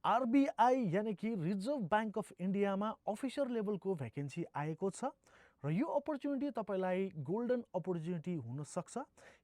RBI यानी कि reserve bank of इन्डियामा अफिसर लेभलको भ्याकेन्सी आएको छ र यो अपर्च्युनिटी तपाईँलाई गोल्डन अपर्च्युनिटी हुनसक्छ।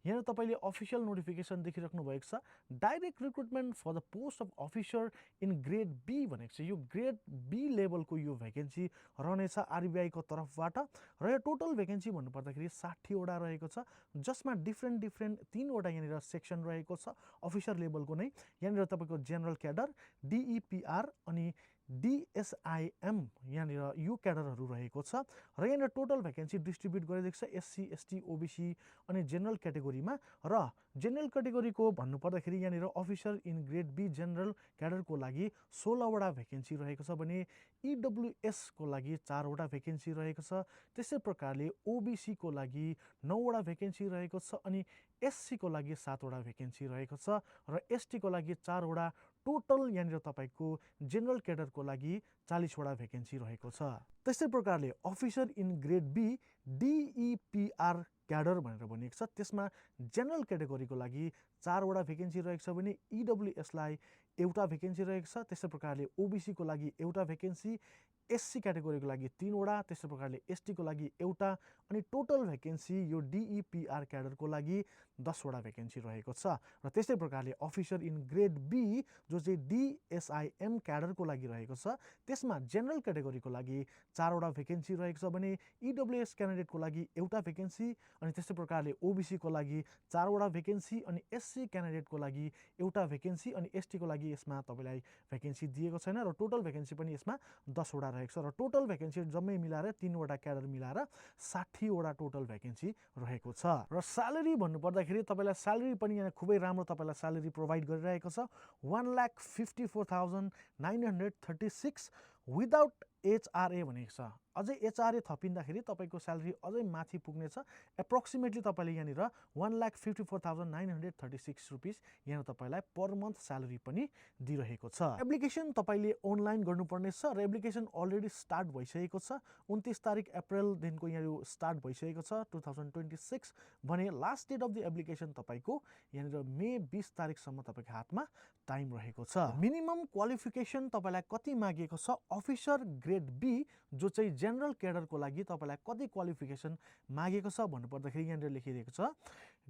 यहाँ तपाईँले अफिसियल नोटिफिकेसन देखिराख्नु भएको छ, direct recruitment for the post of officer in grade B भनेको छ। यो ग्रेड बी लेभलको यो भ्याकेन्सी रहनेछ आरबिआईको तर्फबाट र यो टोटल भ्याकेन्सी भन्नुपर्दाखेरि 60वटा रहेको छ, जसमा डिफ्रेन्ट 3वटा यहाँनिर सेक्सन रहेको छ अफिसर लेभलको नै। यहाँनिर तपाईँको जेनरल क्याडर, डिइपिआर अनि डिएसआइएम यहाँनिर यो क्याडरहरू रहेको छ र यहाँनिर टोटल भ्याकेन्सी डिस्ट्रिब्युट गरिदिएको छ एससी, एसटी, ओबिसी अनि जेनरल क्याटेगोरीमा। र जेनरल क्याटेगोरीको भन्नुपर्दाखेरि यहाँनिर officer in grade B general क्याडरको लागि 16वटा भ्याकेन्सी रहेको छ भने इडब्ल्युएसको लागि 4वटा भ्याकेन्सी रहेको छ। त्यसै प्रकारले ओबिसीको लागि 9वटा भ्याकेन्सी रहेको छ अनि एससीको लागि 7वटा भ्याकेन्सी रहेको छ र एसटीको लागि 4वटा। टोटल यहाँनिर तपाईँको जेनरल क्याडरको लागि 40वटा भ्याकेन्सी रहेको छ। त्यस्तै प्रकारले officer in grade B DEPR cadre भनेर भनिएको छ, त्यसमा जेनरल क्याटेगोरीको लागि 4वटा भ्याकेन्सी रहेको छ भने इडब्ल्युएसलाई 1वटा भ्याकेन्सी रहेको छ। त्यस्तै प्रकारले ओबिसीको लागि 1वटा भ्याकेन्सी, एससी क्याटेगोरीको लागि 3वटा, त्यस्तै प्रकारले एसटीको लागि 1वटा अनि टोटल भ्याकेन्सी यो डिइपिआर क्याडरको लागि 10वटा भ्याकेन्सी रहेको छ। र त्यस्तै प्रकारले अफिसर इन ग्रेड बी जो चाहिँ डिएसआइएम क्याडरको लागि रहेको छ, त्यसमा जेनरल क्याटेगोरीको लागि 4वटा भ्याकेन्सी रहेको छ भने इडब्ल्युएस क्यान्डिडेटको लागि 1वटा भ्याकेन्सी अनि त्यस्तै प्रकारले ओबिसीको लागि 4वटा भ्याकेन्सी अनि एससी क्यान्डिडेटको लागि 1वटा भ्याकेन्सी अनि एसटीको लागि यसमा तपाईँलाई भ्याकेन्सी दिएको छैन र टोटल भ्याकेन्सी पनि यसमा 10वटा रहेको छ र टोटल भ्याकेन्सी जम्मै मिलाएर 3वटा क्याडर मिलाएर 60वटा टोटल भ्याकेन्सी रहेको छ। र स्यालेरी भन्नुपर्दाखेरि तपाईँलाई स्यालेरी पनि यहाँ खुबै राम्रो तपाईँलाई स्यालेरी प्रोभाइड गरिरहेको छ। 1,54,936 विदाउट एचआरए भनेको छ। अझै एचआरए थपिँदाखेरि तपाईँको स्यालेरी अझै माथि पुग्नेछ। एप्रोक्सिमेटली तपाईँले यहाँनिर 1,54,936 रुपिस यहाँ तपाईँलाई पर मन्थ स्यालेरी पनि दिइरहेको छ। एप्लिकेसन तपाईँले अनलाइन गर्नुपर्नेछ र एप्लिकेसन अलरेडी स्टार्ट भइसकेको छ। 29 तारिक अप्रिलदेखिको यहाँ यो स्टार्ट भइसकेको छ 2026 भने last date of the application तपाईँको यहाँनिर मे 20 तारिकसम्म तपाईँको हातमा टाइम रहेको छ। मिनिमम क्वालिफिकेसन तपाईँलाई कति मागिएको छ, अफिसर ग्रेड बी जो चाहिँ जेनरल क्याडरको लागि तपाईँलाई कति क्वालिफिकेसन मागेको छ भन्नुपर्दाखेरि यहाँनिर लेखिरहेको छ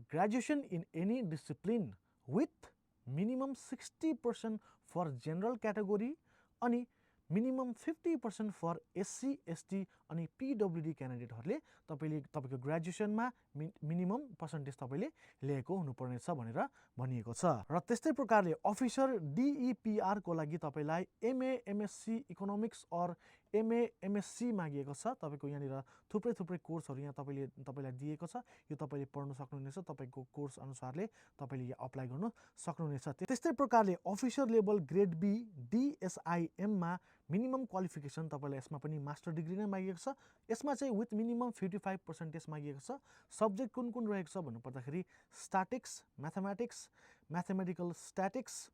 graduation in any discipline with minimum 60% for general category अनि मिनिमम 50% फर एससी, एसटी अनि पिडब्ल्युडी क्यान्डिडेटहरूले तपाईँको ग्रेजुएसनमा मिनिमम पर्सेन्टेज तपाईँले ल्याएको हुनुपर्नेछ भनेर भनिएको छ। र त्यस्तै प्रकारले अफिसर डिइपिआरको लागि तपाईँलाई MA, MSc economics or MA, MSc मागिएको छ। तपाईँको यहाँनिर थुप्रै कोर्सहरू यहाँ तपाईँलाई दिएको छ, यो तपाईँले पढ्न सक्नुहुनेछ। तपाईँको कोर्स अनुसारले तपाईँले यहाँ अप्लाई गर्नु सक्नुहुनेछ। त्यस्तै प्रकारले अफिसर लेभल ग्रेड बी डिएसआइएममा मिनिमम क्वालिफिकेसन तपाईँलाई यसमा पनि मास्टर डिग्री नै मागिएको छ। यसमा चाहिँ विथ मिनिमम 55% मागिएको छ। सब्जेक्ट कुन रहेको छ भन्नुपर्दाखेरि statics, mathematics, mathematical statics,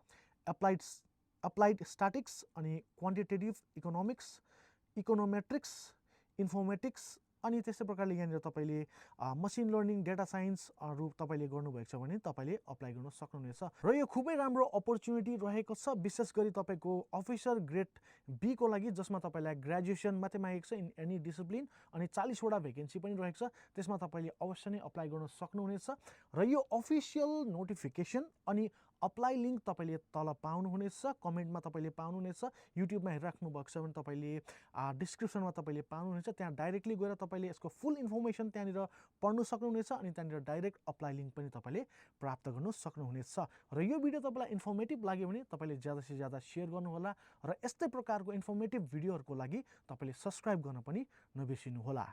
applied statics अनि क्वान्टिटेटिभ इकोनोमिक्स, इकोनोमेट्रिक्स, इन्फर्मेटिक्स अनि त्यस्तै प्रकारले यहाँनिर तपाईँले मसिन लर्निङ, डेटा साइन्सहरू तपाईँले गर्नुभएको छ भने तपाईँले अप्लाई गर्न सक्नुहुनेछ। र यो खुबै राम्रो अपर्च्युनिटी रहेको छ, विशेष गरी तपाईँको अफिसर ग्रेड बीको लागि जसमा तपाईँलाई ग्रेजुएसन मात्रै मागेको छ इन एनी डिसिप्लिन अनि 40वटा भ्याकेन्सी पनि रहेको छ। त्यसमा तपाईँले अवश्य नै अप्लाई गर्न सक्नुहुनेछ। र यो अफिसियल नोटिफिकेसन अनि अप्लाई लिङ्क तपाईँले तल पाउनुहुनेछ, कमेन्टमा तपाईँले पाउनुहुनेछ। युट्युबमा हेरिराख्नु भएको छ भने तपाईँले डिस्क्रिप्सनमा तपाईँले पाउनुहुनेछ, त्यहाँ डाइरेक्टली गएर तपाईँले यसको फुल इन्फर्मेसन त्यहाँनिर पढ्नु सक्नुहुनेछ अनि त्यहाँनिर डाइरेक्ट अप्लाई लिङ्क पनि तपाईँले प्राप्त गर्नु सक्नुहुनेछ। र यो भिडियो तपाईँलाई इन्फर्मेटिभ लाग्यो भने तपाईँले ज्यादा से ज्यादा सेयर गर्नुहोला र यस्तै प्रकारको इन्फर्मेटिभ भिडियोहरूको लागि तपाईँले सब्सक्राइब गर्न पनि नबिर्सिनुहोला।